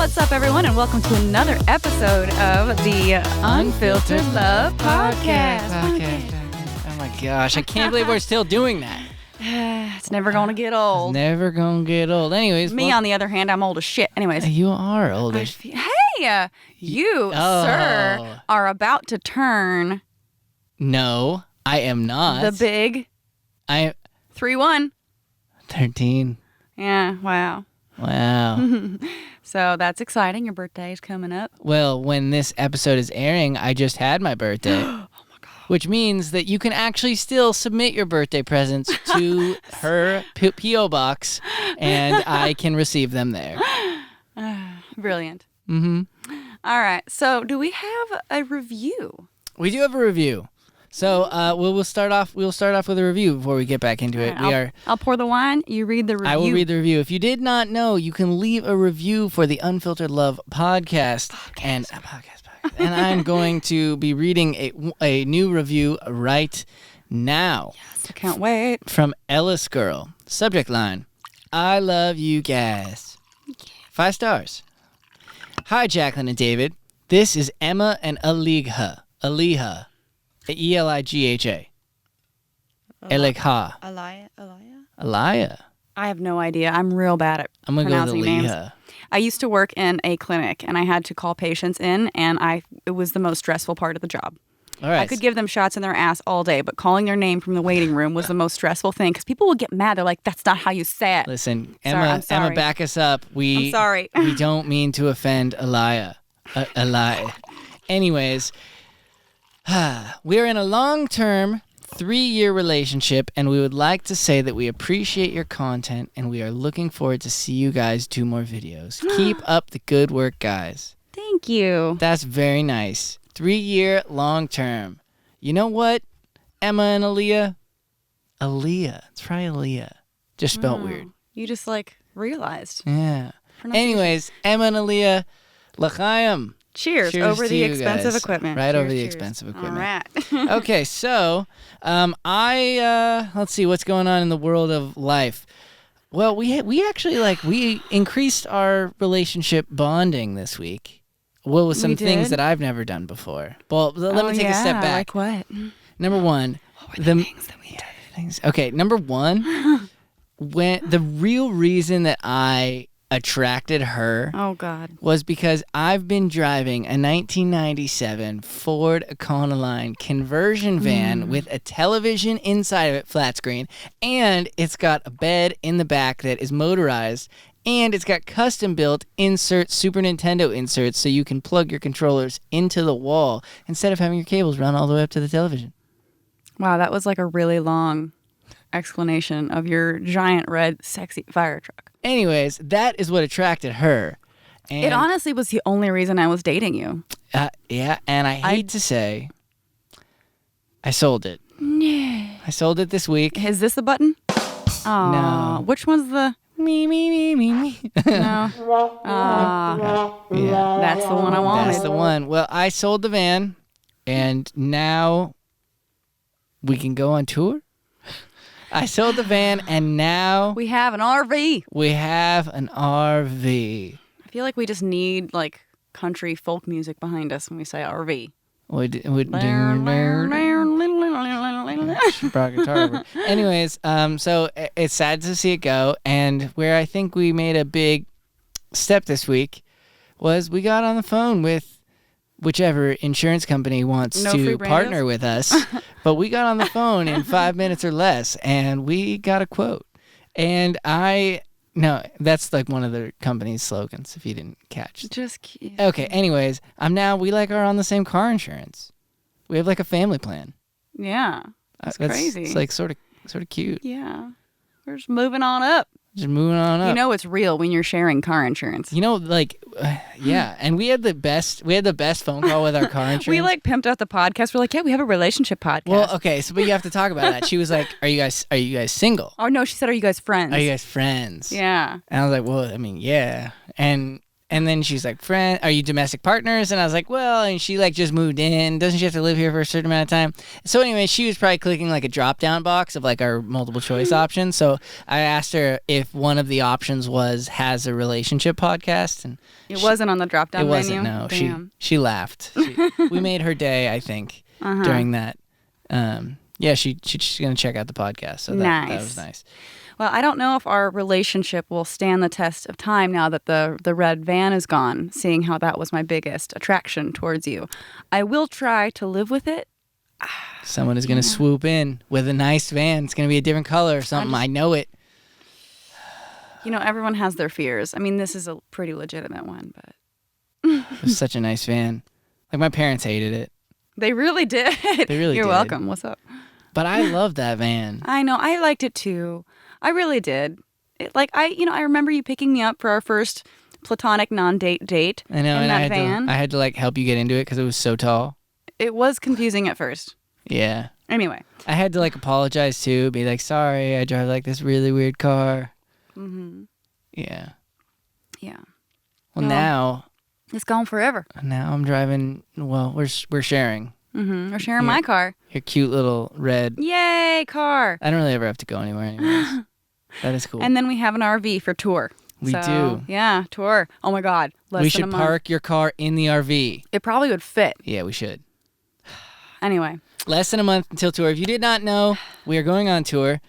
What's up, everyone, and welcome to another episode of the Unfiltered Love Podcast. Oh my gosh, I can't believe we're still doing that. It's never going to get old. It's never going to get old. Anyways. Me, on the other hand, I'm old as shit. Anyways. You are old as shit. Hey, you, sir, are about to turn. No, I am not. The big. 3-1. 13. Yeah, wow. So that's exciting. Your birthday is coming up. Well, when this episode is airing, I just had my birthday. Oh my God. Which means that you can actually still submit your birthday presents to her P.O. box, and I can receive them there. Brilliant. Mm-hmm. All right. So do we have a review? We do have a review. So we'll start off with a review before we get back into it. I'll pour the wine. You read the review. I will read the review. If you did not know, you can leave a review for the Unfiltered Love podcast. And I'm going to be reading a new review right now. Yes, I can't wait. From Ellis Girl. Subject line: I love you guys. 5 stars. Hi, Jaclyn and David. This is Emma and Aliha. Eligha. Eligha. Aliyah. I have no idea. I'm real bad at pronouncing names. I used to work in a clinic, and I had to call patients in, and it was the most stressful part of the job. All right. I could give them shots in their ass all day, but calling their name from the waiting room was the most stressful thing, because people would get mad. They're like, that's not how you say it. Listen, Emma, back us up. I'm sorry. We don't mean to offend Aliyah. Anyways... We're in a long-term 3-year relationship, and we would like to say that we appreciate your content, and we are looking forward to see you guys do more videos. Keep up the good work, guys. Thank you. That's very nice. 3-year long-term. You know what, Emma and Aaliyah? Aaliyah. It's probably Aaliyah. Just spelled weird. You just, realized. Yeah. Anyways, Emma and Aaliyah, l'chaim. Cheers over the expensive equipment. Right, over the expensive equipment. All right. Okay, so let's see what's going on in the world of life. Well, we actually we increased our relationship bonding this week. Well, with some things that I've never done before. Well, let me take a step back. Like what? Number one, what were the things that we did? Okay, number one, when the real reason that I attracted her was because I've been driving a 1997 Ford Econoline conversion van with a television inside of it, flat screen, and it's got a bed in the back that is motorized, and it's got custom built Super Nintendo inserts so you can plug your controllers into the wall instead of having your cables run all the way up to the television. Wow, that was like a really long explanation of your giant red sexy fire truck. Anyways, that is what attracted her. And it honestly was the only reason I was dating you. Yeah, and I hate to say, I sold it. No. I sold it this week. Is this the button? Oh, no. Which one's the... Me. No. Yeah. That's the one I wanted. That's the one. Well, I sold the van, and now we can go on tour. I sold the van, and now... we have an RV. I feel like we just need, country folk music behind us when we say RV. Brought guitar over. Anyways, so it's sad to see it go, and where I think we made a big step this week was we got on the phone with whichever insurance company wants to partner with us. But we got on the phone in 5 minutes or less, and we got a quote. And no, that's one of the company's slogans, if you didn't catch. Just cute. Okay, anyways, we are on the same car insurance. We have a family plan. Yeah, that's crazy. It's sort of cute. Yeah, we're just moving on up. Just moving on up. You know it's real when you're sharing car insurance. Yeah. And we had the best phone call with our car insurance. We pimped out the podcast. We're like, yeah, we have a relationship podcast. Well, okay, but you have to talk about that. She was like, are you guys single? Oh no, she said, are you guys friends? Are you guys friends? Yeah. And I was like, well, I mean, yeah. And And then she's like, friend, are you domestic partners? And I was like, well, and she like just moved in. Doesn't she have to live here for a certain amount of time? So anyway, she was probably clicking like a drop down box of like our multiple choice options. So I asked her if one of the options was has a relationship podcast, and it wasn't on the drop down menu. It wasn't. No, Damn. she laughed. We made her day, I think, during that. Yeah, she's gonna check out the podcast. So that was nice. Well, I don't know if our relationship will stand the test of time now that the red van is gone, seeing how that was my biggest attraction towards you. I will try to live with it. Someone is going to swoop in with a nice van. It's going to be a different color or something. I know it. Everyone has their fears. I mean, this is a pretty legitimate one, but... It was such a nice van. Like, my parents hated it. They really did. They really did. You're welcome. What's up? But I love that van. I know. I liked it, too. I really did. I remember you picking me up for our first platonic non-date date. I know, in and that van. I had to like help you get into it because it was so tall. It was confusing at first. Yeah. Anyway. I had to like apologize too, be like, sorry, I drive like this really weird car. Mm-hmm. Yeah. Yeah. Well, now. It's gone forever. Now I'm driving, well, we're sharing. Mm-hmm. We're sharing my car. Your cute little red. Yay, car. I don't really ever have to go anywhere anyways. That is cool. And then we have an RV for tour. We do. Yeah, tour. Oh my God. We should park your car in the RV. It probably would fit. Yeah, we should. Anyway. Less than a month until tour. If you did not know, we are going on tour.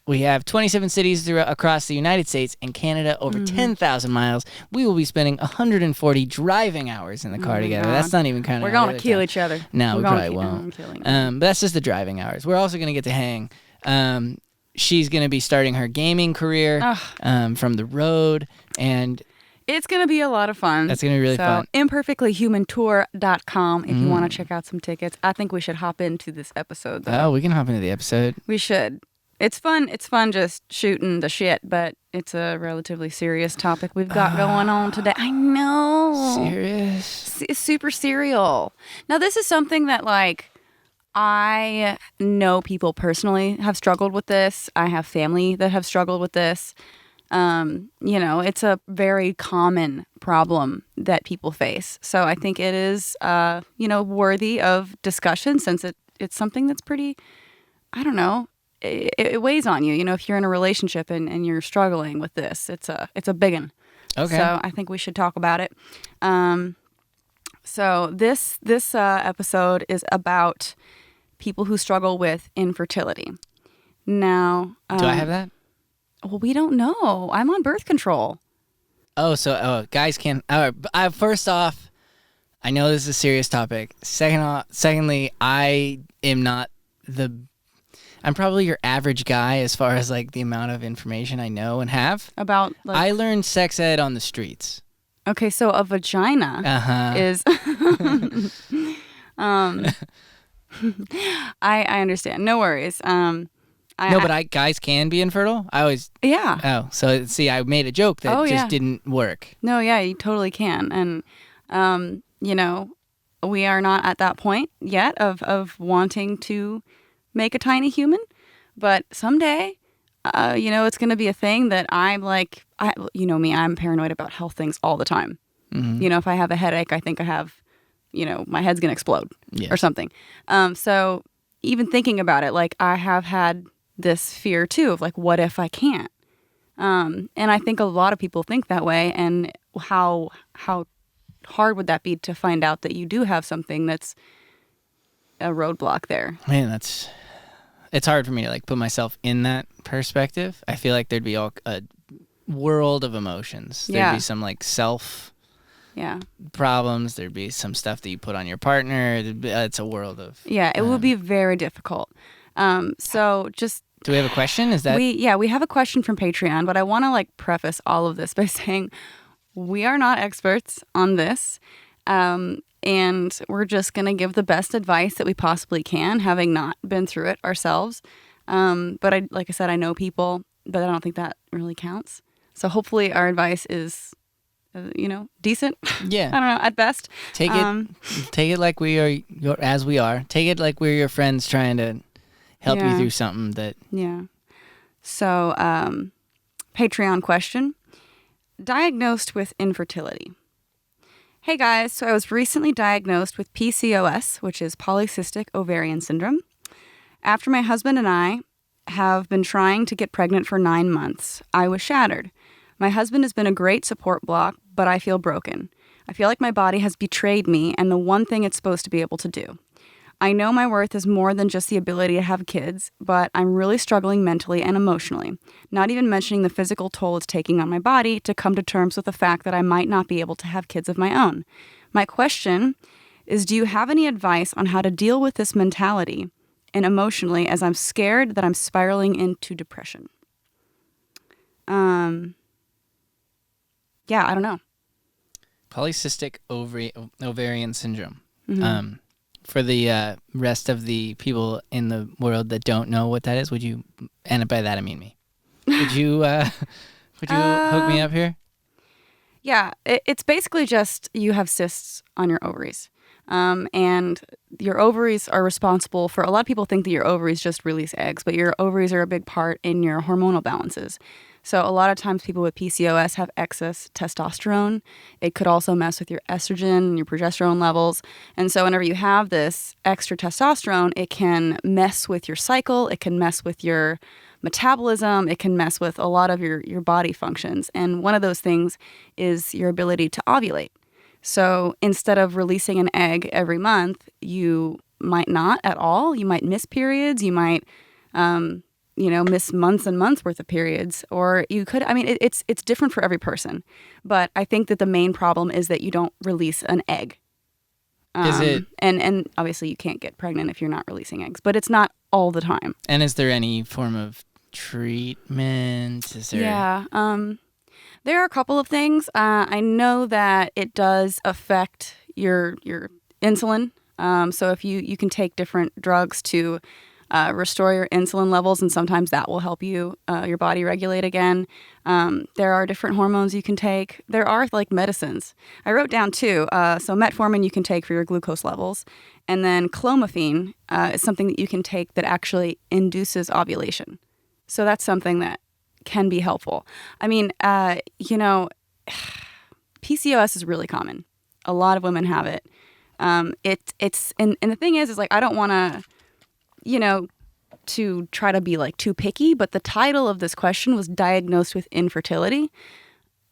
We have 27 cities across the United States and Canada, over 10,000 miles. We will be spending 140 driving hours in the car together. God. That's not even kind of. We're going to kill each other. No, we probably won't. But that's just the driving hours. We're also going to get to hang. She's going to be starting her gaming career from the road, and it's going to be a lot of fun. That's going to be really fun. imperfectlyhumantour.com if you want to check out some tickets. I think we should hop into this episode, though. Oh, we can hop into the episode. We should. It's fun. It's fun just shooting the shit, but it's a relatively serious topic we've got going on today. I know. Serious? It's super serial. Now, this is something that, like, I know people personally have struggled with this. I have family that have struggled with this. It's a very common problem that people face. So I think it is, worthy of discussion since it's something that's pretty, I don't know, it weighs on you. If you're in a relationship and you're struggling with this, it's a big one. Okay. So I think we should talk about it. So this episode is about people who struggle with infertility. Now, do I have that? Well, we don't know. I'm on birth control. Oh, so guys can't. First off, I know this is a serious topic. Secondly, I am not I'm probably your average guy as far as like the amount of information I know and have about. Like, I learned sex ed on the streets. Okay, so a vagina is. I understand. No worries. But guys can be infertile. I always. Yeah. Oh, so see, I made a joke that just didn't work. No, yeah, you totally can, and we are not at that point yet of wanting to make a tiny human, but someday, it's going to be a thing that I'm like, me, I'm paranoid about health things all the time. Mm-hmm. If I have a headache, I think I have, my head's going to explode or something. So even thinking about it, like I have had this fear too of like, what if I can't? And I think a lot of people think that way. And how hard would that be to find out that you do have something that's a roadblock there? Man, it's hard for me to like put myself in that perspective. I feel like there'd be a world of emotions. There'd be some like self problems. There'd be some stuff that you put on your partner. It's a world of it would be very difficult. So just do we have a question? Is that we have a question from Patreon, but I want to like preface all of this by saying we are not experts on this. And we're just going to give the best advice that we possibly can, having not been through it ourselves. But like I said, I know people, but I don't think that really counts. So hopefully our advice is, decent. Yeah. I don't know, at best. Take it like we are, as we are. Take it like we're your friends trying to help you through something that. Yeah. So, Patreon question. Diagnosed with infertility. Hey guys, so I was recently diagnosed with PCOS, which is polycystic ovarian syndrome. After my husband and I have been trying to get pregnant for 9 months, I was shattered. My husband has been a great support block, but I feel broken. I feel like my body has betrayed me and the one thing it's supposed to be able to do. I know my worth is more than just the ability to have kids, but I'm really struggling mentally and emotionally, not even mentioning the physical toll it's taking on my body to come to terms with the fact that I might not be able to have kids of my own. My question is, do you have any advice on how to deal with this mentality and emotionally, as I'm scared that I'm spiraling into depression? Yeah, I don't know. Polycystic ovarian syndrome. Mm-hmm. For the rest of the people in the world that don't know what that is, would you, and by that I mean me, would you hook me up here? Yeah, it's basically just you have cysts on your ovaries. And your ovaries are responsible for, a lot of people think that your ovaries just release eggs, but your ovaries are a big part in your hormonal balances. So a lot of times people with PCOS have excess testosterone. It could also mess with your estrogen and your progesterone levels. And so whenever you have this extra testosterone, it can mess with your cycle. It can mess with your metabolism. It can mess with a lot of your body functions. And one of those things is your ability to ovulate. So instead of releasing an egg every month, you might not at all. You might miss periods. You might miss months and months worth of periods, or you could, it's different for every person. But I think that the main problem is that you don't release an egg. Is it? And obviously you can't get pregnant if you're not releasing eggs, but it's not all the time. And is there any form of treatment? Is there? Yeah. There are a couple of things. I know that it does affect your insulin. So if you can take different drugs to restore your insulin levels, and sometimes that will help you your body regulate again. There are different hormones you can take. There are like medicines. I wrote down two. So metformin you can take for your glucose levels, and then clomiphene is something that you can take that actually induces ovulation. So that's something that can be helpful. PCOS is really common. A lot of women have it. And the thing is like I don't want to, to try to be like too picky, but the title of this question was diagnosed with infertility.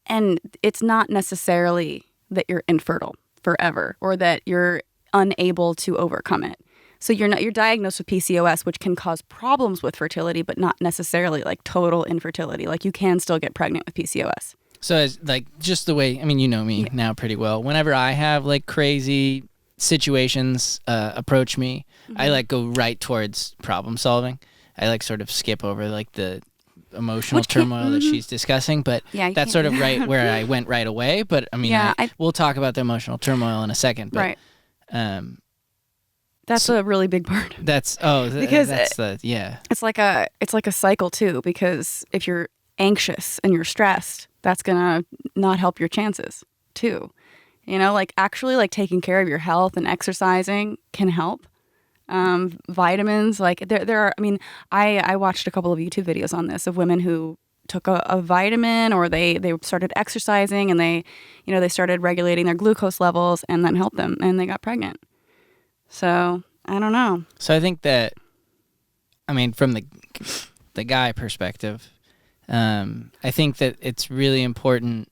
And it's not necessarily that you're infertile forever or that you're unable to overcome it. So you're diagnosed with PCOS, which can cause problems with fertility, but not necessarily like total infertility. Like you can still get pregnant with PCOS. So it's like just the way, you know me now pretty well. Whenever I have like crazy situations approach me, mm-hmm. I like go right towards problem solving. I like sort of skip over like the emotional turmoil that she's discussing, but that's sort of right where I went right away. But we'll talk about the emotional turmoil in a second. But, right. That's a really big part. It's like a cycle too, because if you're anxious and you're stressed, that's gonna not help your chances too. Like actually like taking care of your health and exercising can help. Vitamins, like there are, I watched a couple of YouTube videos on this of women who took a vitamin, or they started exercising and they started regulating their glucose levels, and that helped them and they got pregnant. So I don't know. So I think that, from the guy perspective, I think that it's really important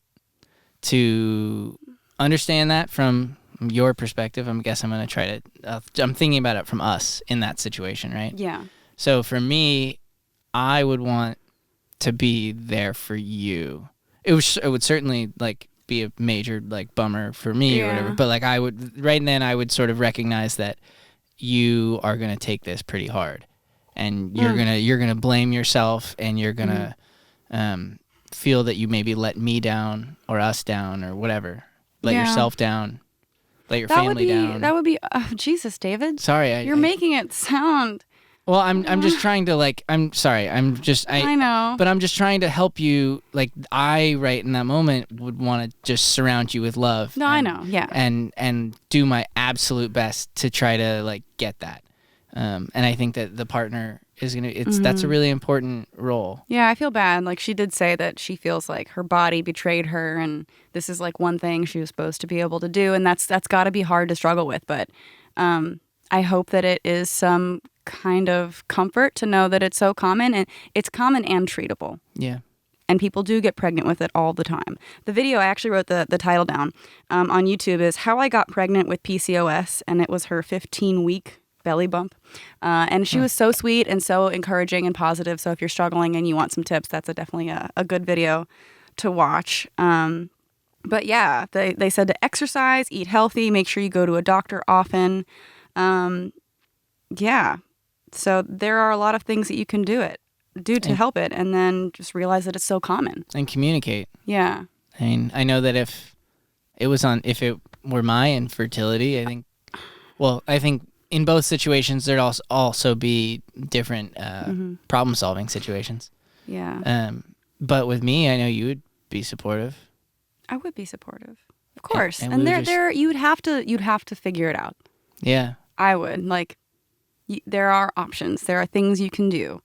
to understand that from your perspective. I guess I'm going to try to, I'm thinking about it from us in that situation, right? Yeah. So for me, I would want to be there for you. It would certainly like be a major like bummer for me or whatever, but like I would, right then I would sort of recognize that you are going to take this pretty hard, and you're going to blame yourself, and you're going to feel that you maybe let me down or us down or whatever. Let yourself down. Let your family down. That would be Jesus, David. Sorry, you're making it sound. Well, I'm just trying to like. I'm sorry. I know. But I'm just trying to help you. Like I, right in that moment, would want to just surround you with love. No, I know. Yeah. And do my absolute best to try to like get that. And I think that the partner is gonna. That's a really important role. Yeah, I feel bad. Like, she did say that she feels like her body betrayed her, and this is like one thing she was supposed to be able to do, and that's got to be hard to struggle with. But I hope that it is some kind of comfort to know that it's so common, and it's common and treatable. Yeah. And people do get pregnant with it all the time. The video, I actually wrote the title down on YouTube, is How I Got Pregnant with PCOS, and it was her 15-week belly bump. And she was so sweet and so encouraging and positive. So if you're struggling and you want some tips, that's definitely a good video to watch. But yeah, they said to exercise, eat healthy, make sure you go to a doctor often. Yeah. So there are a lot of things that you can do to help it, and then just realize that it's so common. And communicate. Yeah. I mean, I know that if it were my infertility, I think in both situations there'd also be different problem-solving situations. Yeah. But with me, I know you would be supportive. I would be supportive, of course. And there, you'd have to figure it out. Yeah. I would. Like, there are options. There are things you can do.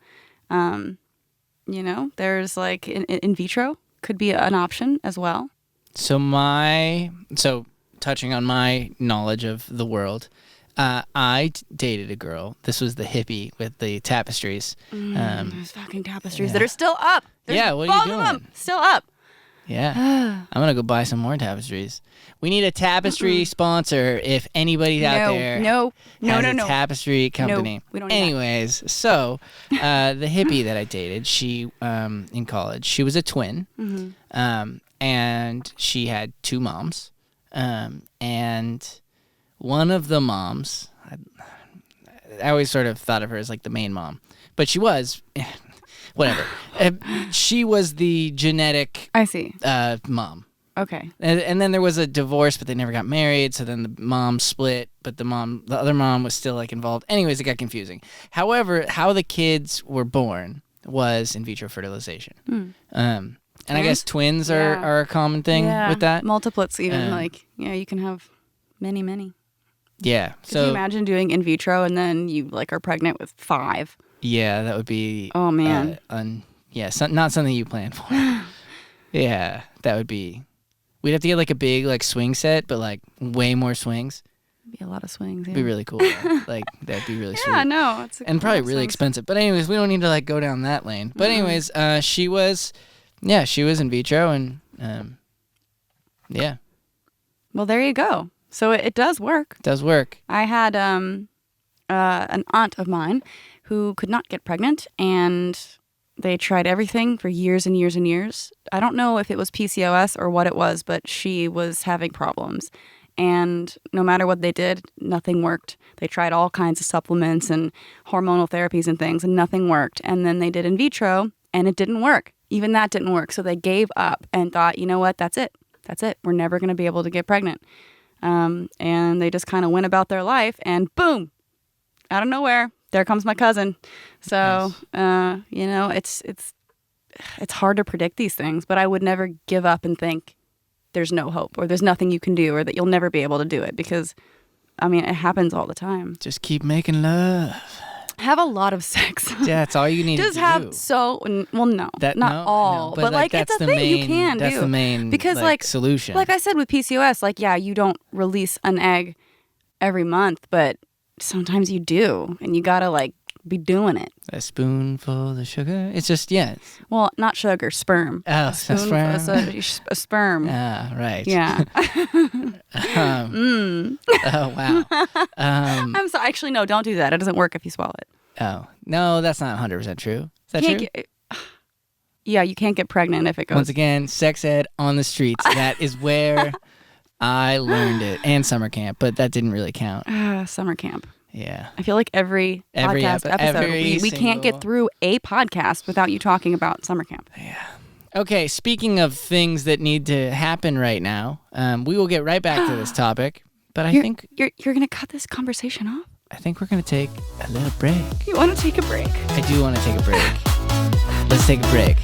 There's like in vitro could be an option as well. So touching on my knowledge of the world, I dated a girl. This was the hippie with the tapestries. Those fucking tapestries that are still up. There's what are you doing? Of them still up. Yeah. I'm going to go buy some more tapestries. We need a tapestry sponsor if anybody's out there has a tapestry company. No, we don't need Anyways, so the hippie that I dated, she in college, she was a twin. And she had two moms. And one of the moms, I always sort of thought of her as like the main mom. But she was... Whatever. She was the genetic mom. Okay. And then there was a divorce, but they never got married. So then the mom split, but the other mom was still like involved. Anyways, it got confusing. However, how the kids were born was in vitro fertilization. And I guess twins are a common thing with that. Multiplets even. You can have many. Yeah. Could you imagine doing in vitro and then you are pregnant with 5? Yeah, that would be... Oh, man. Not something you plan for. Yeah, that would be... We'd have to get a big swing set, but way more swings. It'd be a lot of swings, yeah. It'd be really cool. That'd be really sweet. Yeah, no. And probably really expensive. But anyways, we don't need to go down that lane. But anyways, she was in vitro and yeah. Well, there you go. So it does work. It does work. I had an aunt of mine who could not get pregnant, and they tried everything for years and years and years. I don't know if it was PCOS or what it was, but she was having problems. And no matter what they did, nothing worked. They tried all kinds of supplements and hormonal therapies and things, and nothing worked. And then they did in vitro, and it didn't work. Even that didn't work. So they gave up and thought, you know what, that's it. That's it. We're never going to be able to get pregnant. And they just kind of went about their life, and boom, out of nowhere, there comes my cousin. So, nice. It's hard to predict these things, but I would never give up and think there's no hope or there's nothing you can do or that you'll never be able to do it because, it happens all the time. Just keep making love. Have a lot of sex. Yeah, that's all you need to do. Just have no. Not all. No, but it's a thing you can do. That's the main because, solution. Like I said with PCOS, you don't release an egg every month, but sometimes you do, and you gotta be doing it. A spoonful of sugar. It's just Well, not sugar, sperm. Oh, sperm. A sperm. Ah, right. Yeah. Oh wow. I'm sorry. Actually, no. Don't do that. It doesn't work if you swallow it. Oh no, that's not 100% true. Is that true? Yeah, you can't get pregnant if it goes. Once again, sex ed on the streets. That is where I learned it, and summer camp, but that didn't really count. Summer camp. Yeah. I feel like every podcast episode, we can't get through a podcast without you talking about summer camp. Yeah. Okay, speaking of things that need to happen right now, we will get right back to this topic, but I think... You're going to cut this conversation off? I think we're going to take a little break. You want to take a break? I do want to take a break. Let's take a break.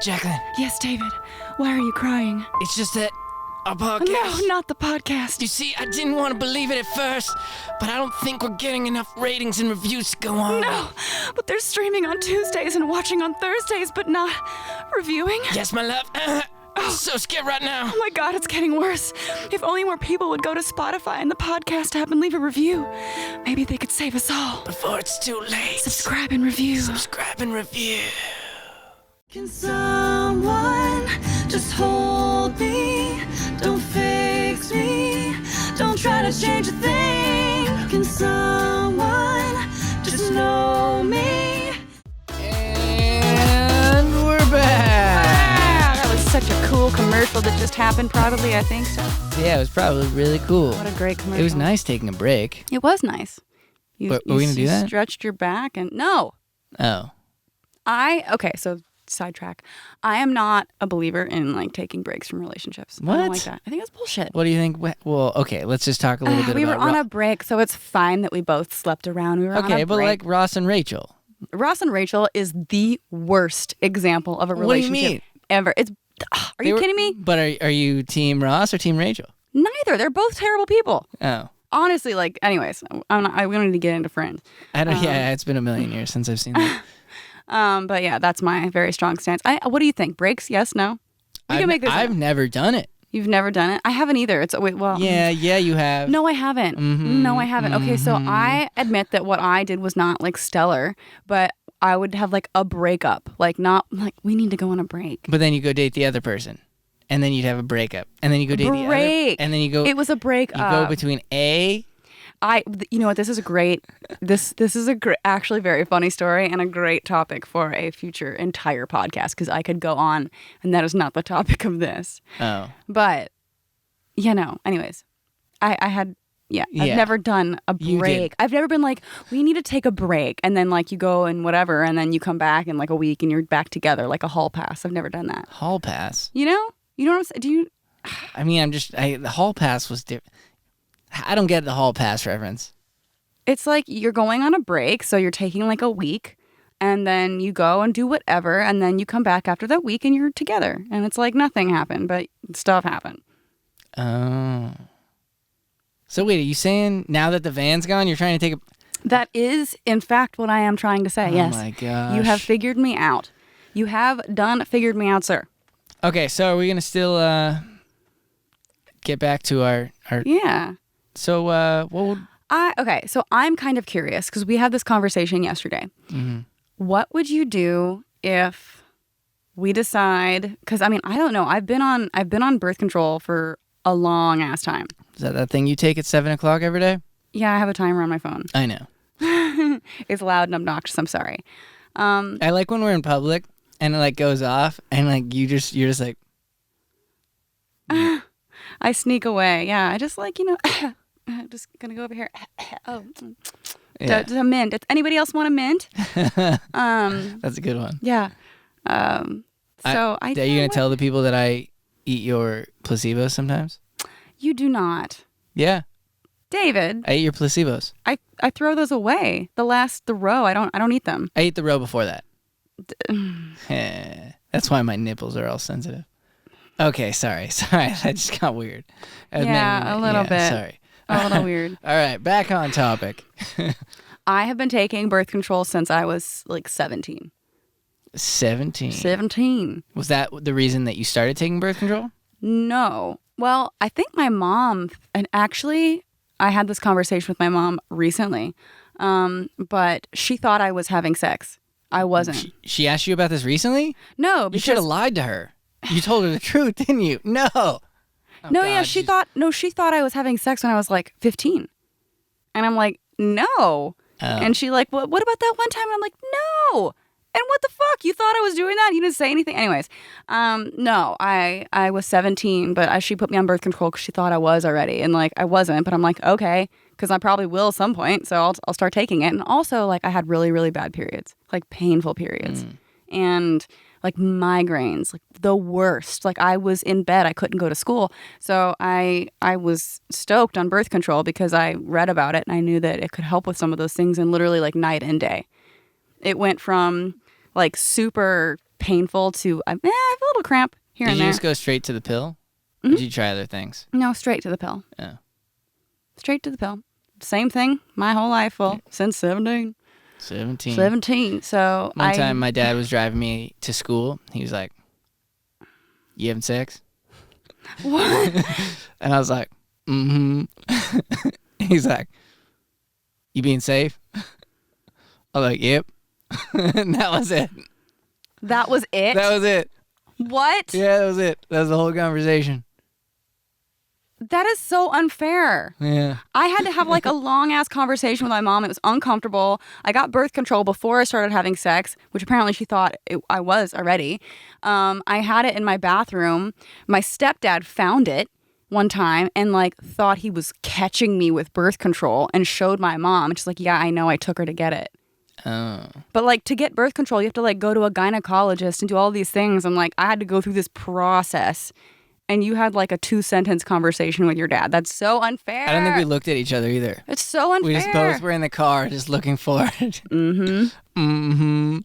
Jaclyn. Yes, David. Why are you crying? It's just that Our podcast. No, not the podcast. You see, I didn't want to believe it at first, but I don't think we're getting enough ratings and reviews to go on. No, but they're streaming on Tuesdays and watching on Thursdays, but not reviewing. Yes, my love. I'm so scared right now. Oh my God, it's getting worse. If only more people would go to Spotify and the podcast app and leave a review. Maybe they could save us all. Before it's too late. Subscribe and review. Subscribe and review. Can someone just hold me? Don't fix me. Don't try to change a thing. Can someone just know me? And we're back. That was such a cool commercial that just happened, probably, I think so. Yeah, it was probably really cool. What a great commercial. It was nice taking a break. It was nice. Are we going to do that? Stretched your back and... No. Oh. Okay, so... sidetrack. I am not a believer in like taking breaks from relationships. What? I don't like that. I think that's bullshit. What do you think? Well, okay, let's just talk a little bit we about... were on a break, so it's fine that we both slept around. We were on a break. But like Ross and Rachel. Ross and Rachel is the worst example of a relationship What do you mean? ever. Are you kidding me? But are you Team Ross or Team Rachel? Neither. They're both terrible people. Oh. Honestly, like, anyways, we don't need to get into Friends. Yeah, it's been a million years since I've seen that. But yeah, that's my very strong stance. What do you think? Breaks? Yes? No? We can make this. I've never done it. You've never done it? I haven't either. Yeah, you have. No, I haven't. Mm-hmm, no, I haven't. Okay, so I admit that what I did was not like stellar, but I would have like a breakup, like not like we need to go on a break. But then you go date the other person, and then you'd have a breakup, and then you go date the other, and then you go. It was a breakup. You go between you know what? This is a great. This is actually very funny story and a great topic for a future entire podcast because I could go on, and that is not the topic of this. Oh. But, anyways, I had. Yeah, I've never done a break. I've never been like, we need to take a break, and then like you go and whatever, and then you come back in like a week and you're back together, like a hall pass. I've never done that. Hall pass. You know what I'm saying? Do you? I mean, the hall pass was different. I don't get the hall pass reference. It's like you're going on a break, so you're taking like a week, and then you go and do whatever, and then you come back after that week and you're together, and it's like nothing happened, but stuff happened. Oh. So wait, are you saying now that the van's gone, you're trying to take a... That is, in fact, what I am trying to say, yes. Oh my gosh. You have figured me out. You have figured me out, sir. Okay, so are we going to still get back to our... Yeah. So what would... So I'm kind of curious, because we had this conversation yesterday. Mm-hmm. What would you do if we decide... Because, I mean, I don't know. I've been on birth control for a long-ass time. Is that thing you take at 7 o'clock every day? Yeah, I have a timer on my phone. I know. It's loud and obnoxious. I'm sorry. I like when we're in public and it like goes off and like you're just like. I sneak away. Yeah, I just like just gonna go over here. Oh, yeah. A mint. Does anybody else want a mint? That's a good one. Yeah. Are you gonna tell the people that I eat your placebos sometimes? You do not. Yeah. David. I eat your placebos. I throw those away. The row. I don't eat them. I eat the row before that. That's why my nipples are all sensitive. Okay, sorry. That just got weird. A little bit. Sorry. A little weird. All right, back on topic. I have been taking birth control since I was like 17. 17? 17. Was that the reason that you started taking birth control? No. Well, I think my mom, and actually I had this conversation with my mom recently, but she thought I was having sex. I wasn't. She asked you about this recently? No. You should have lied to her. You told her the truth, didn't you? No. Oh, no, God, yeah, she thought I was having sex when I was like 15. And I'm like, no. Oh. And she like, what about that one time? And I'm like, no. And what the fuck? You thought I was doing that? You didn't say anything? Anyways, no, I was 17, but she put me on birth control because she thought I was already. And like, I wasn't, but I'm like, okay, because I probably will at some point. So I'll start taking it. And also like I had really, really bad periods, like painful periods and like migraines, like the worst. Like I was in bed. I couldn't go to school. So I was stoked on birth control because I read about it and I knew that it could help with some of those things and literally like night and day. It went from like super painful to I have a little cramp here and there. Did you just go straight to the pill? Mm-hmm. Did you try other things? No, straight to the pill. Oh. Straight to the pill. Same thing my whole life. Well, since 17. 17. So One time my dad was driving me to school. He was like, "You having sex?" What? And I was like, "Mm-hmm." He's like, "You being safe?" I was like, "Yep." And that was it. That was it? That was it. What? Yeah, that was it. That was the whole conversation. That is so unfair. Yeah. I had to have like a long ass conversation with my mom. It was uncomfortable. I got birth control before I started having sex, which apparently she thought I was already. I had it in my bathroom. My stepdad found it one time and like thought he was catching me with birth control and showed my mom. And she's like, "Yeah, I know. I took her to get it." Oh. But like to get birth control, you have to like go to a gynecologist and do all these things. And like I had to go through this process. And you had like a 2-sentence conversation with your dad. That's so unfair. I don't think we looked at each other either. It's so unfair. We just both were in the car just looking forward. Mm-hmm. Mm-hmm.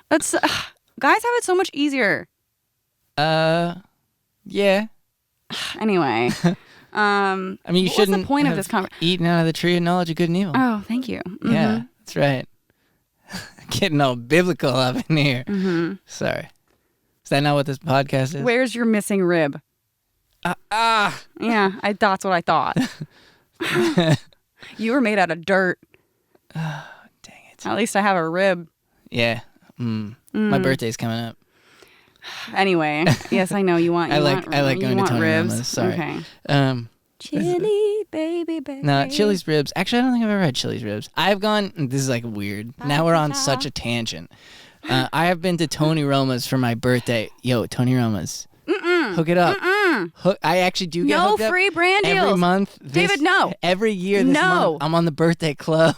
That's guys have it so much easier. Yeah. Anyway. I mean, you shouldn't what's the point of this conversation? Eating out of the tree of knowledge of good and evil. Oh, thank you. Mm-hmm. Yeah, that's right. Getting all biblical up in here. Mm-hmm. Sorry. Is that not what this podcast is? Where's your missing rib? Yeah, that's what I thought. You were made out of dirt. Oh, dang it. At least I have a rib. Yeah. My birthday's coming up. Anyway, yes, I know you want. I like going to Tony ribs. Roma's. Sorry. Okay. Chili, baby. No, Chili's ribs. Actually, I don't think I've ever had Chili's ribs. I've gone. This is like weird. Now we're on such a tangent. I have been to Tony Roma's for my birthday. Yo, Tony Roma's. Hook it up. I actually do get hooked up. No free brand deals. Every month. David, no. Every year this month, I'm on the birthday club.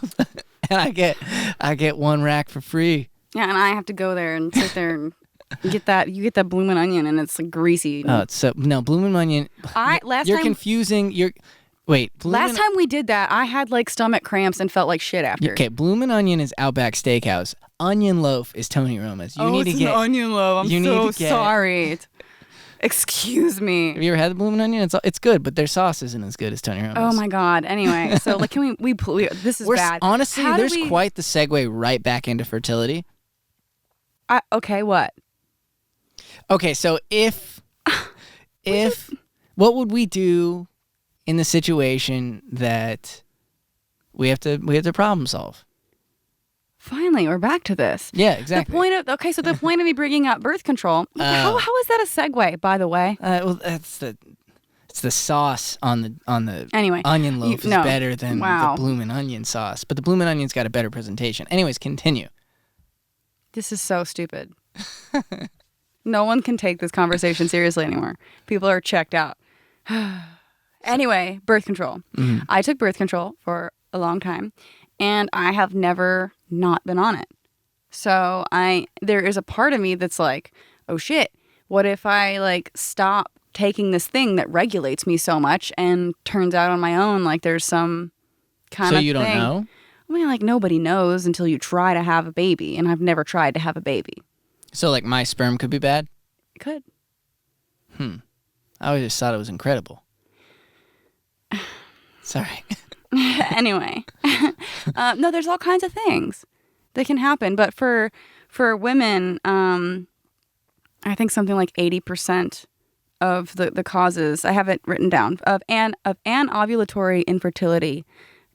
And I get one rack for free. Yeah, and I have to go there and sit there and get that. You get that bloomin' onion, and it's like greasy. Oh, it's so no bloomin' onion. You're confusing. Last time we did that, I had like stomach cramps and felt like shit after. Okay, bloomin' onion is Outback Steakhouse. Onion loaf is Tony Roma's. You need to get an onion loaf. I'm so sorry. Excuse me. Have you ever had the bloomin' onion? It's good, but their sauce isn't as good as Tony Roma's. Oh my god. Anyway, so like, can we this is bad. Honestly, there's quite the segue right back into fertility. Okay, what? Okay, so if what would we do in the situation that we have to problem solve? Finally, we're back to this. Yeah, exactly. The point of me bringing up birth control. How is that a segue, by the way? Well, it's the sauce on the anyway, onion loaf is better than the bloomin' onion sauce, but the bloomin' onion's got a better presentation. Anyways, continue. This is so stupid. No one can take this conversation seriously anymore. People are checked out. Anyway, birth control. Mm-hmm. I took birth control for a long time, and I have never not been on it. So there is a part of me that's like, oh shit, what if I like stop taking this thing that regulates me so much and turns out on my own like there's some kind of thing. So you don't know? I mean, like nobody knows until you try to have a baby, and I've never tried to have a baby. So like my sperm could be bad? It could. I always just thought it was incredible. Sorry. Anyway. No, there's all kinds of things that can happen. But for women, I think something like 80% of the causes, I have it written down, of anovulatory infertility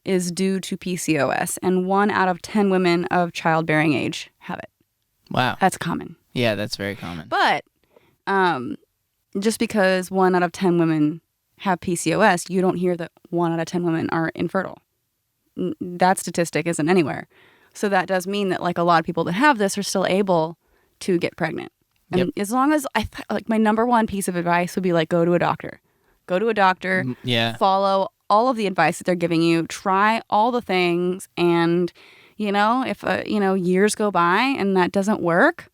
is due to PCOS. And 1 out of 10 women of childbearing age have it. Wow. That's common. Yeah, that's very common. But just because 1 out of 10 women have PCOS, you don't hear that 1 out of 10 women are infertile. That statistic isn't anywhere. So that does mean that like a lot of people that have this are still able to get pregnant. And as long as like my number one piece of advice would be like, go to a doctor. Go to a doctor. Yeah. Follow all of the advice that they're giving you. Try all the things. And, if, years go by and that doesn't work,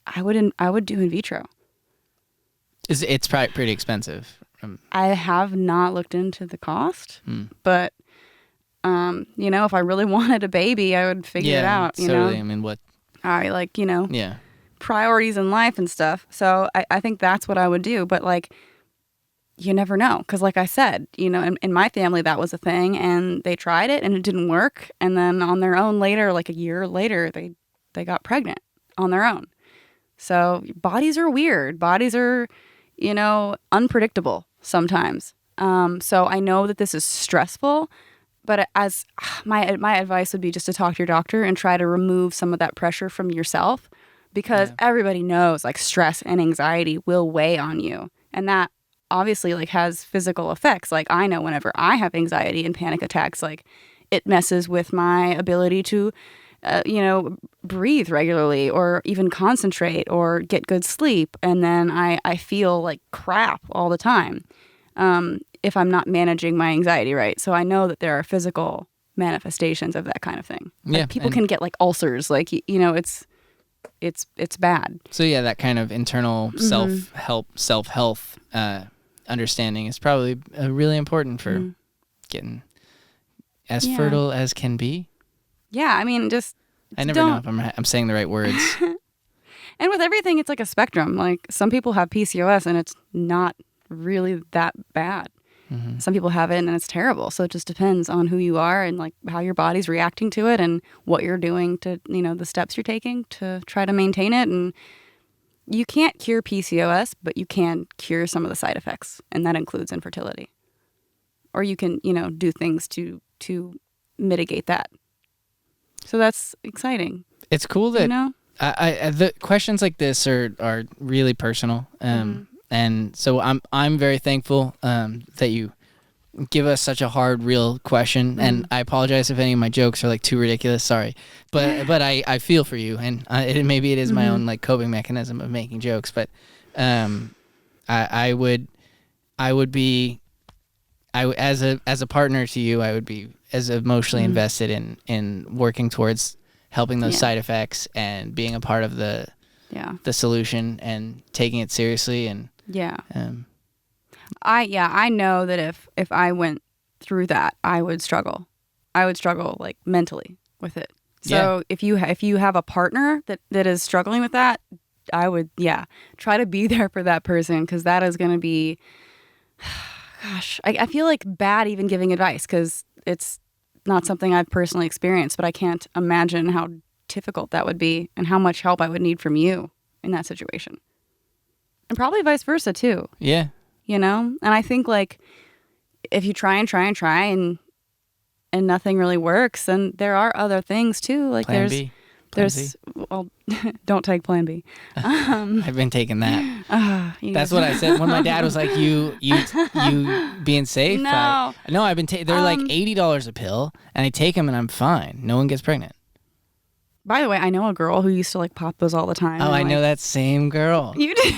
I would do in vitro. It's probably pretty expensive. I have not looked into the cost, but, if I really wanted a baby, I would figure it out, totally. I mean, what? I Yeah. priorities in life and stuff. So I think that's what I would do. But like, you never know. Because like I said, you know, in my family, that was a thing and they tried it and it didn't work. And then on their own later, like a year later, they got pregnant on their own. So bodies are weird. Bodies are, you know, unpredictable sometimes. So I know that this is stressful, but as my advice would be just to talk to your doctor and try to remove some of that pressure from yourself, because everybody knows like stress and anxiety will weigh on you, and that obviously like has physical effects. Like I know whenever I have anxiety and panic attacks, like it messes with my ability to you know, breathe regularly or even concentrate or get good sleep. And then I feel like crap all the time if I'm not managing my anxiety right. So I know that there are physical manifestations of that kind of thing. Yeah, like people can get like ulcers, like, you know, it's bad. So yeah, that kind of internal self-health understanding is probably really important for getting as fertile as can be. Yeah, I mean, I never know if I'm saying the right words. And with everything, it's like a spectrum. Like some people have PCOS and it's not really that bad. Mm-hmm. Some people have it and it's terrible. So it just depends on who you are and like how your body's reacting to it and what you're doing to, you know, the steps you're taking to try to maintain it. And you can't cure PCOS, but you can cure some of the side effects, and that includes infertility. Or you can, you know, do things to mitigate that. So that's exciting. It's cool that, you know? The questions like this are really personal, and so I'm very thankful that you give us such a hard, real question. And I apologize if any of my jokes are like too ridiculous. Sorry, but I feel for you, and maybe it is my own like coping mechanism of making jokes. But I would be as a partner to you, I would be as emotionally invested in working towards helping those side effects and being a part of the solution and taking it seriously. And I know that if I went through that, I would struggle like mentally with it. So if you have a partner that is struggling with that, I would try to be there for that person, because that is going to be gosh, I feel like bad even giving advice because it's not something I've personally experienced, but I can't imagine how difficult that would be and how much help I would need from you in that situation. And probably vice versa too. Yeah. You know? And I think like if you try and nothing really works, then there are other things too. Like Plan B. Well, don't take Plan B. I've been taking that. That's what I said when my dad was like, "You being safe." No, I've been. They're like $80 a pill, and I take them, and I'm fine. No one gets pregnant. By the way, I know a girl who used to like pop those all the time. Oh, I know that same girl. You do.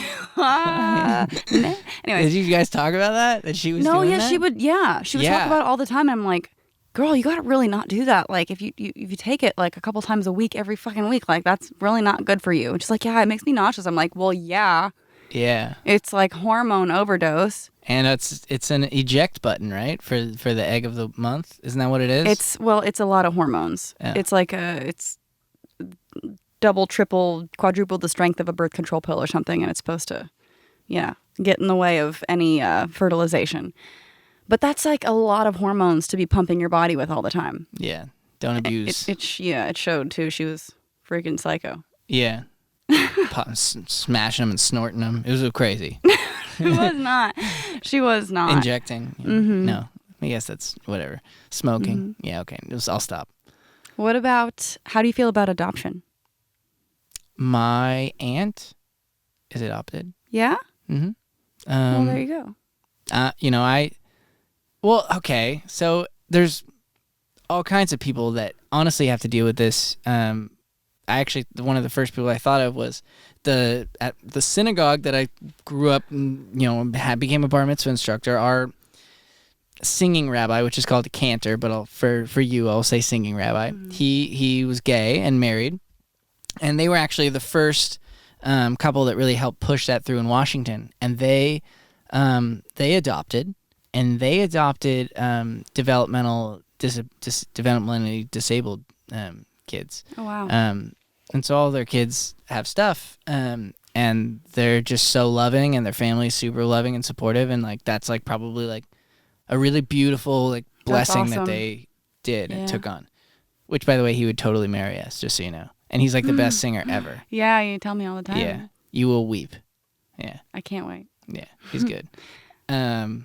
Anyway, did you guys talk about that? That she was. Doing that? She would. Yeah, she would talk about it all the time. I'm like, girl, you gotta really not do that. Like if you take it like a couple times a week, every fucking week, like that's really not good for you. Just like, it makes me nauseous. I'm like, well, yeah. It's like hormone overdose. And it's an eject button, right? For the egg of the month. Isn't that what it is? It's a lot of hormones. Yeah. It's like it's double, triple, quadruple the strength of a birth control pill or something, and it's supposed to get in the way of any fertilization. But that's like a lot of hormones to be pumping your body with all the time. Yeah. Don't abuse. It showed too. She was freaking psycho. Yeah. Smashing them and snorting them. It was crazy. She was not. Injecting. Mm-hmm. No. I guess that's whatever. Smoking. Mm-hmm. Yeah, okay. I'll stop. How do you feel about adoption? My aunt is adopted. Yeah? Mm-hmm. Well, there you go. Well, okay, so there's all kinds of people that honestly have to deal with this. One of the first people I thought of was at the synagogue that I grew up in, became a bar mitzvah instructor. Our singing rabbi, which is called a cantor, but for you, I'll say singing rabbi. Mm. He was gay and married, and they were actually the first couple that really helped push that through in Washington. And they adopted. And they adopted developmentally disabled kids. Oh, wow. And so all their kids have stuff, and they're just so loving, and their family's super loving and supportive, and like that's like probably like a really beautiful like blessing that they did and took on. Which, by the way, he would totally marry us, just so you know. And he's like the best singer ever. Yeah, you tell me all the time. Yeah, you will weep. Yeah, I can't wait. Yeah, he's good. Anyways,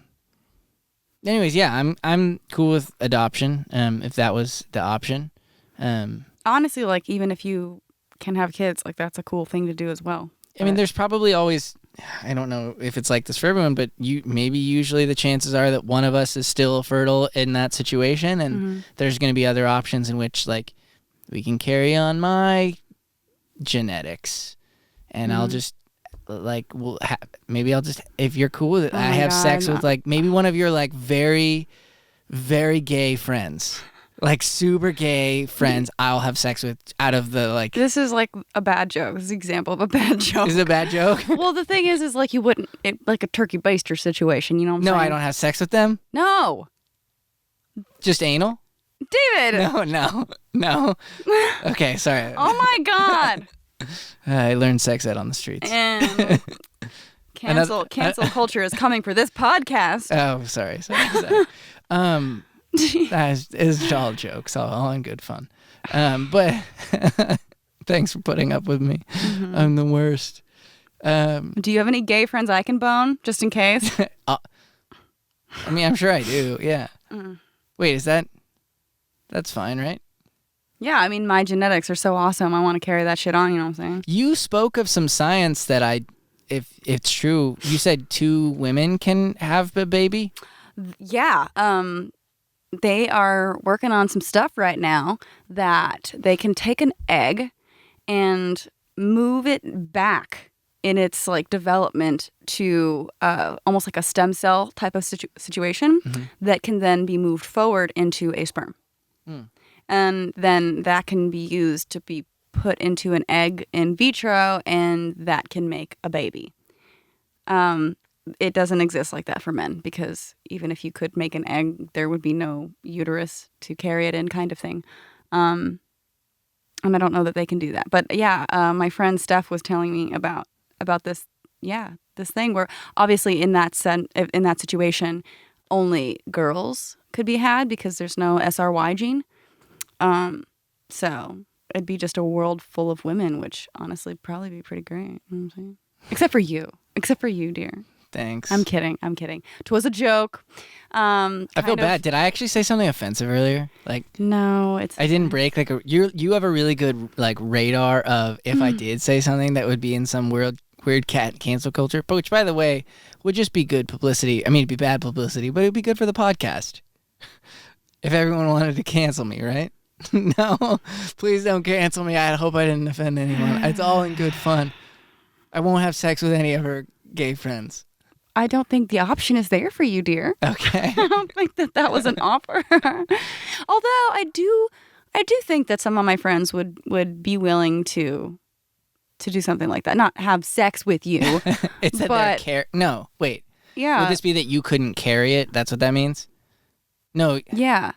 yeah, I'm cool with adoption. If that was the option. Honestly, like even if you can have kids, like that's a cool thing to do as well. I mean, there's probably always, I don't know if it's like this for everyone, but usually the chances are that one of us is still fertile in that situation, and there's going to be other options in which like we can carry on my genetics, and I'll just like maybe I'll just, if you're cool with it, I have sex with like maybe one of your like very, very gay friends. Like super gay friends I'll have sex with out of the like... This is like a bad joke. This is an example of a bad joke. Is it a bad joke? Well, the thing is like you wouldn't... like a turkey baster situation, you know what I'm saying? No, I don't have sex with them? No. Just anal? David! No. Okay, sorry. Oh my God. I learned sex ed on the streets. And cancel culture is coming for this podcast. Oh, sorry. It's all jokes, all in good fun. But thanks for putting up with me. I'm the worst. Do you have any gay friends I can bone, just in case? I mean, I'm sure I do, yeah. Wait, that's fine, right? Yeah, I mean, my genetics are so awesome. I want to carry that shit on, you know what I'm saying? You spoke of some science that if it's true, you said 2 women can have a baby? Yeah, they are working on some stuff right now that they can take an egg and move it back in its like development to almost like a stem cell type of situation that can then be moved forward into a sperm. And then that can be used to be put into an egg in vitro, and that can make a baby. It doesn't exist like that for men, because even if you could make an egg, there would be no uterus to carry it in, kind of thing. And I don't know that they can do that. But yeah, my friend Steph was telling me about this. Yeah, this thing where obviously in that situation, only girls could be had because there's no SRY gene. So it'd be just a world full of women, which honestly probably be pretty great. You know what I'm saying? Except for you, dear. Thanks. I'm kidding. 'Twas a joke. I feel bad. Did I actually say something offensive earlier? Like, no, I didn't break like you have a really good like radar of if I did say something that would be in some weird cat cancel culture, but which by the way would just be good publicity. I mean, it'd be bad publicity, but it'd be good for the podcast. If everyone wanted to cancel me, right? No, please don't cancel me. I hope I didn't offend anyone. It's all in good fun. I won't have sex with any of her gay friends. I don't think the option is there for you, dear. Okay. I don't think that was an offer. Although I do think that some of my friends would be willing to do something like that. Not have sex with you. It's that no, wait. Yeah. Would this be that you couldn't carry it? That's what that means? No. Yeah.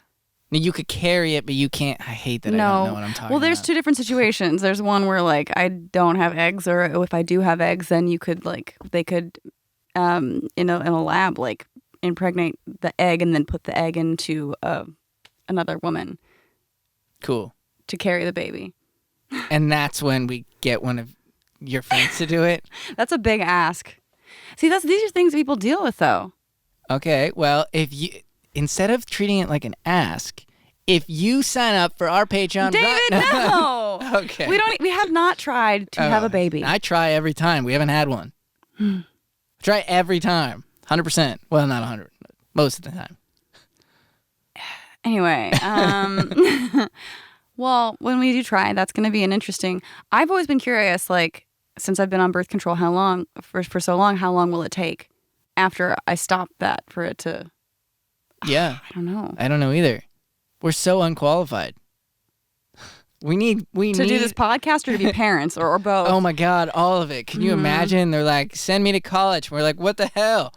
You could carry it, but you can't. I hate that I don't know what I'm talking about. Well, there's 2 different situations. There's one where like I don't have eggs, or if I do have eggs, then they could in a lab like impregnate the egg and then put the egg into another woman. Cool. To carry the baby. And that's when we get one of your friends to do it? That's a big ask. See, these are things people deal with though. Okay, well, if you... Instead of treating it like an ask, if you sign up for our Patreon... David, no! Okay. We have not tried to have a baby. I try every time. We haven't had one. Try every time. 100%. Well, not 100. Most of the time. Anyway, well, when we do try, that's going to be an interesting... I've always been curious, like, since I've been on birth control, how long will it take after I stop that for it to... Yeah. I don't know. I don't know either. We're so unqualified. We need do this podcast or to be parents or both. Oh my God, all of it. Can you imagine? They're like, send me to college. We're like, what the hell?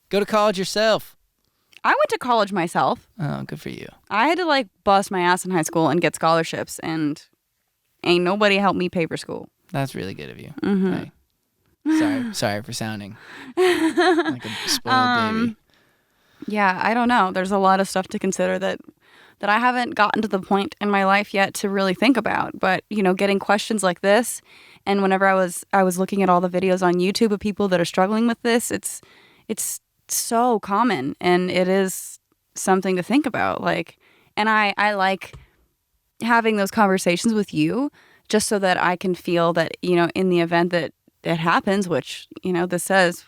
Go to college yourself. I went to college myself. Oh, good for you. I had to like bust my ass in high school and get scholarships, and Ain't nobody helped me pay for school. That's really good of you. Sorry for sounding like a spoiled baby. Yeah, I don't know. There's a lot of stuff to consider that I haven't gotten to the point in my life yet to really think about. But, getting questions like this, and whenever I was looking at all the videos on YouTube of people that are struggling with this, it's so common, and it is something to think about. And I like having those conversations with you just so that I can feel that, in the event that it happens, which, this says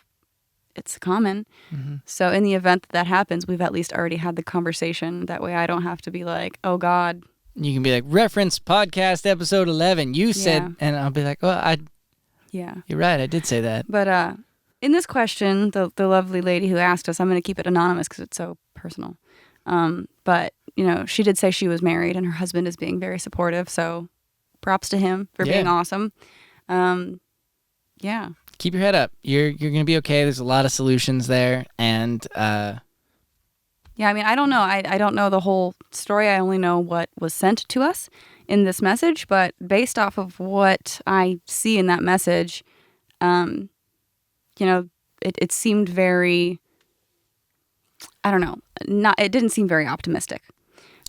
it's common. Mm-hmm. So in the event that happens, we've at least already had the conversation. That way I don't have to be like, oh God. You can be like, reference podcast episode 11. You said, and I'll be like, well, you're right. I did say that. But in this question, the lovely lady who asked us, I'm going to keep it anonymous because it's so personal. But, she did say she was married and her husband is being very supportive. So props to him for being awesome. Yeah. Keep your head up. You're going to be okay. There's a lot of solutions there. And yeah, I mean, I don't know. I don't know the whole story. I only know what was sent to us in this message. But based off of what I see in that message, it seemed very, I don't know. It didn't seem very optimistic.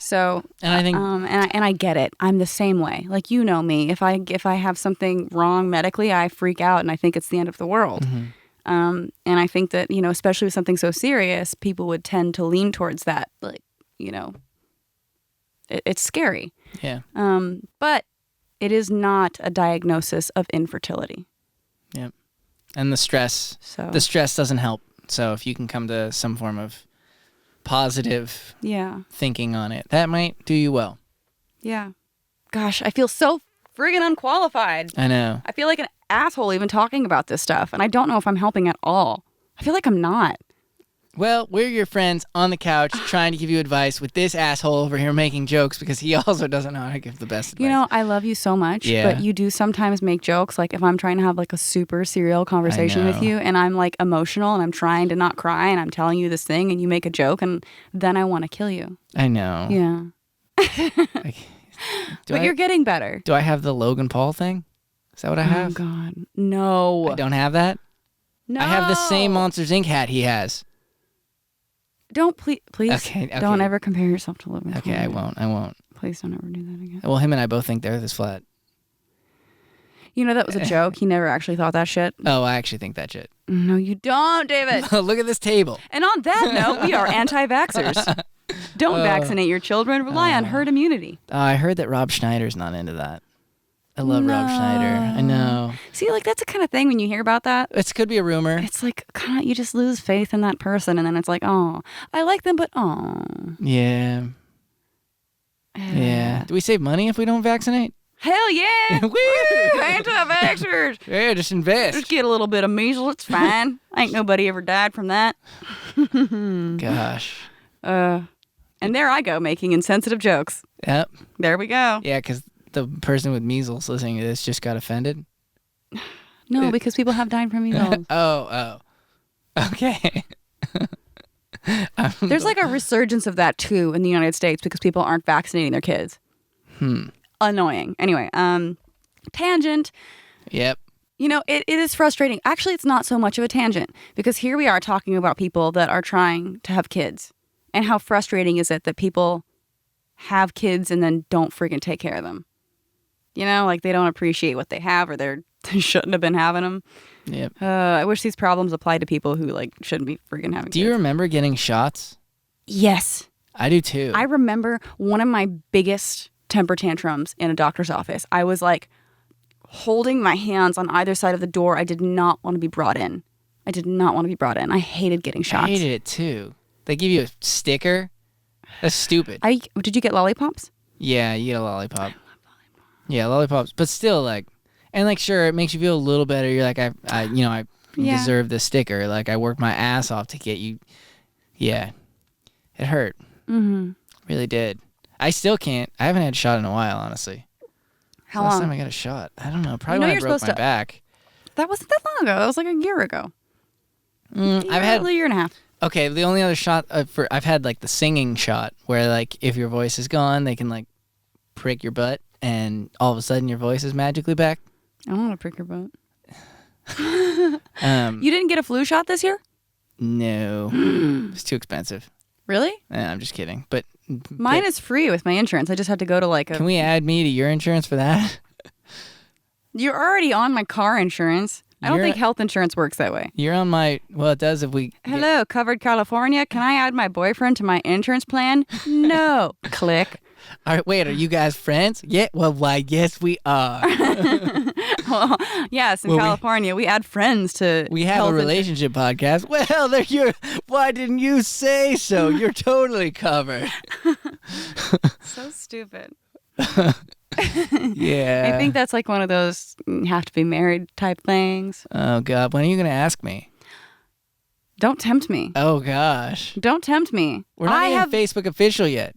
So, and I think, and I get it. I'm the same way. Like, me. If I have something wrong medically, I freak out and I think it's the end of the world. Mm-hmm. And I think that, especially with something so serious, people would tend to lean towards that. Like, it's scary. Yeah. But it is not a diagnosis of infertility. Yeah. And the stress doesn't help. So if you can come to some form of positive thinking on it, that might do you well. Yeah. Gosh, I feel so friggin' unqualified. I know. I feel like an asshole even talking about this stuff, and I don't know if I'm helping at all. I feel like I'm not. Well, we're your friends on the couch trying to give you advice with this asshole over here making jokes because he also doesn't know how to give the best advice. I love you so much, but you do sometimes make jokes. Like if I'm trying to have like a super serial conversation with you and I'm like emotional and I'm trying to not cry and I'm telling you this thing and you make a joke and then I want to kill you. I know. Yeah. But you're getting better. Do I have the Logan Paul thing? Is that what I have? Oh, God. No. I don't have that? No. I have the same Monsters, Inc. hat he has. Don't please. Okay. Don't ever compare yourself to Logan. Okay, I won't. Please don't ever do that again. Well, him and I both think they're this flat. That was a joke. He never actually thought that shit. Oh, I actually think that shit. No, you don't, David. Look at this table. And on that note, we are anti-vaxxers. Don't vaccinate your children. Rely on herd immunity. I heard that Rob Schneider's not into that. I love Rob Schneider. I know. See, that's the kind of thing when you hear about that. It could be a rumor. It's like, kind of, you just lose faith in that person. And then it's like, oh, I like them, but oh. Yeah. Yeah. Do we save money if we don't vaccinate? Hell yeah. Woo! Anti-vaxxers. Yeah, just invest. Just get a little bit of measles. It's fine. Ain't nobody ever died from that. Gosh. And there I go making insensitive jokes. Yep. There we go. Yeah, because the person with measles listening to this just got offended. No, because people have died from measles. Oh. Okay. There's like a resurgence of that too in the United States because people aren't vaccinating their kids. Annoying. Anyway, tangent. Yep. It is frustrating. Actually, it's not so much of a tangent because here we are talking about people that are trying to have kids. And how frustrating is it that people have kids and then don't freaking take care of them? Like they don't appreciate what they have or they shouldn't have been having them. Yep. I wish these problems applied to people who shouldn't be freaking having kids. Do you remember getting shots? Yes. I do too. I remember one of my biggest temper tantrums in a doctor's office. I was like holding my hands on either side of the door. I did not want to be brought in. I hated getting shots. I hated it too. They give you a sticker. That's stupid. Did you get lollipops? Yeah, you get a lollipop. I love lollipops. Yeah, lollipops. But still, sure, it makes you feel a little better. You're like, I deserve this sticker. Like, I worked my ass off to get you. Yeah. It hurt. Mm-hmm. Really did. I still can't. I haven't had a shot in a while, honestly. How long? Last time I got a shot? I don't know. Probably when I broke my back. That wasn't that long ago. That was like a year ago. I've had a year and a half. Okay, the only other shot I've had the singing shot where if your voice is gone, they can prick your butt and then all of a sudden your voice is magically back. I want to prick your butt. You didn't get a flu shot this year? No. It's too expensive. Really? I'm just kidding. But mine is free with my insurance. I just had to go to like a... Can we add me to your insurance for that? You're already on my car insurance. I don't think health insurance works that way. You're on my... Well, it does if we... Hello, Covered California. Can I add my boyfriend to my insurance plan? No. Click. All right, wait, are you guys friends? Yeah, well, why, yes, we are. Well, yes, in California, we add friends to... We have a relationship podcast. Well, why didn't you say so? You're totally covered. So stupid. Yeah. I think that's like one of those have to be married type things. Oh, God. When are you going to ask me? Don't tempt me. Oh, gosh. Don't tempt me. We're not even Facebook official yet.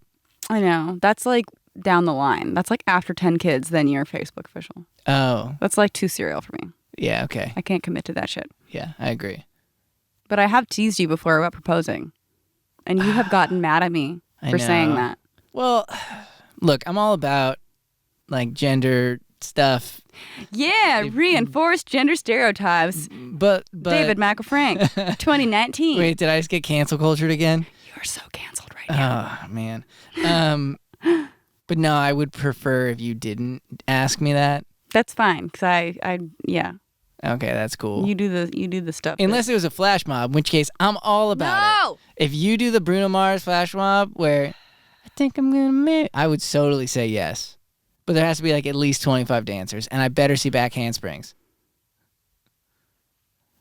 I know. That's like down the line. That's like after 10 kids, then you're Facebook official. Oh. That's like too serial for me. Yeah, okay. I can't commit to that shit. Yeah, I agree. But I have teased you before about proposing. And you have gotten mad at me for saying that. Well, look, I'm all about like gender stuff. Yeah, reinforced gender stereotypes. But David McElfrank, 2019. Wait, did I just get cancel cultured again? You are so canceled right now. Oh, man. But no, I would prefer if you didn't ask me that. That's fine, because yeah. Okay, that's cool. You do the stuff. Unless it was a flash mob, in which case I'm all about it. If you do the Bruno Mars flash mob where I think I'm gonna marry, I would totally say yes. But there has to be like at least 25 dancers, and I better see back handsprings.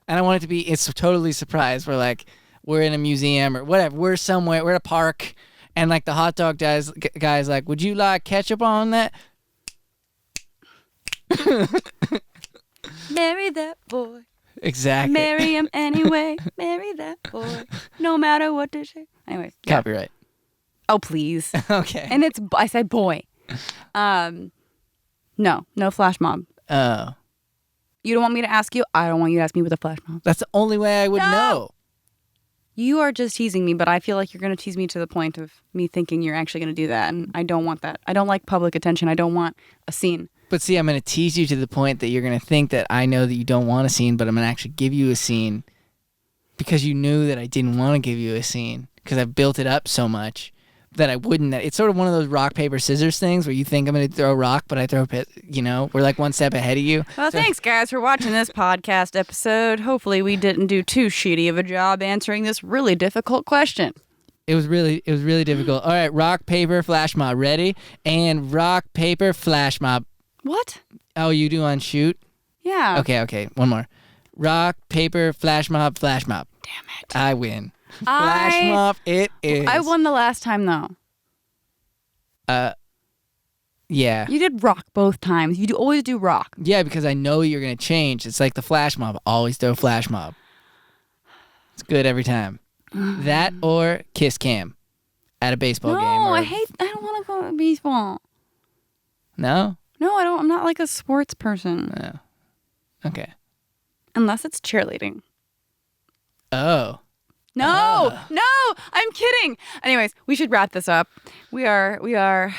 And I want it to be, it's totally surprise. We're in a museum or whatever. We're somewhere, we're at a park, and like the hot dog guy's like, would you like ketchup on that? Marry that boy. Exactly. Marry him anyway. Marry that boy. No matter what they say. Anyways. Yeah. Copyright. Oh, please. Okay. And I said boy. No flash mob. Oh. You don't want me to ask you? I don't want you to ask me with a flash mob. That's the only way I would know. You are just teasing me, but I feel like you're going to tease me to the point of me thinking you're actually going to do that, and I don't want that. I don't like public attention. I don't want a scene. But see, I'm going to tease you to the point that you're going to think that I know that you don't want a scene, but I'm going to actually give you a scene because you knew that I didn't want to give you a scene because I've built it up so much that I wouldn't. It's sort of one of those rock, paper, scissors things where you think I'm going to throw a rock, but I throw, we're like one step ahead of you. Well, thanks, guys, for watching this podcast episode. Hopefully we didn't do too shitty of a job answering this really difficult question. It was really difficult. All right, rock, paper, flash mob. Ready? And rock, paper, flash mob. What? Oh, you do on shoot? Yeah. Okay. One more. Rock, paper, flash mob, flash mob. Damn it. I win. Flash mob, it is. I won the last time, though. Yeah. You did rock both times. You always do rock. Yeah, because I know you're going to change. It's like the flash mob. Always throw flash mob. It's good every time. That or kiss cam at a baseball game. No, I don't want to go to baseball. No? No, I don't. I'm not like a sports person. No. Okay. Unless it's cheerleading. Oh. No, I'm kidding. Anyways, we should wrap this up. We are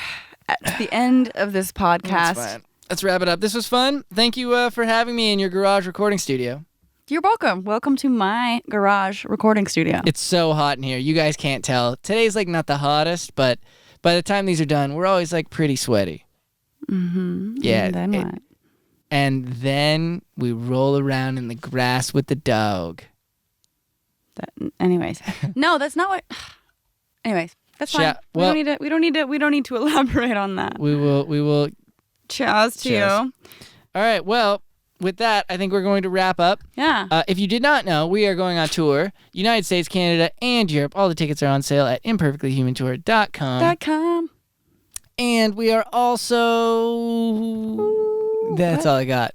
at the end of this podcast. That's fine. Let's wrap it up. This was fun. Thank you for having me in your garage recording studio. You're welcome. Welcome to my garage recording studio. It's so hot in here. You guys can't tell. Today's like not the hottest, but by the time these are done, we're always like pretty sweaty. Mm-hmm. Yeah. And then what? And then we roll around in the grass with the dog. Anyways, no, that's not what. Anyways, that's fine. We don't need to elaborate on that. We will. Cheers to you. All right. Well, with that, I think we're going to wrap up. Yeah. If you did not know, we are going on tour, United States, Canada, and Europe. All the tickets are on sale at imperfectlyhumantour.com. And we are also. That's all I got.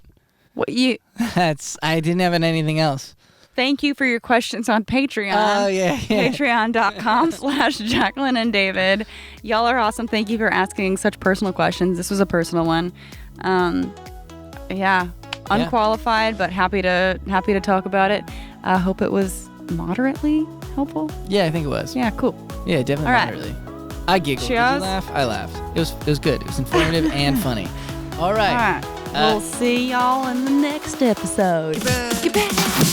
What you? I didn't have anything else. Thank you for your questions on Patreon. Oh, yeah. Patreon.com/Jaclyn and David. Y'all are awesome. Thank you for asking such personal questions. This was a personal one. Unqualified, but happy to talk about it. I hope it was moderately helpful. Yeah, I think it was. Yeah, cool. Yeah, definitely all right. moderately. I giggled. She Did has? you laugh? I laughed. It was good. It was informative and funny. All right. All right. We'll see y'all in the next episode. Goodbye.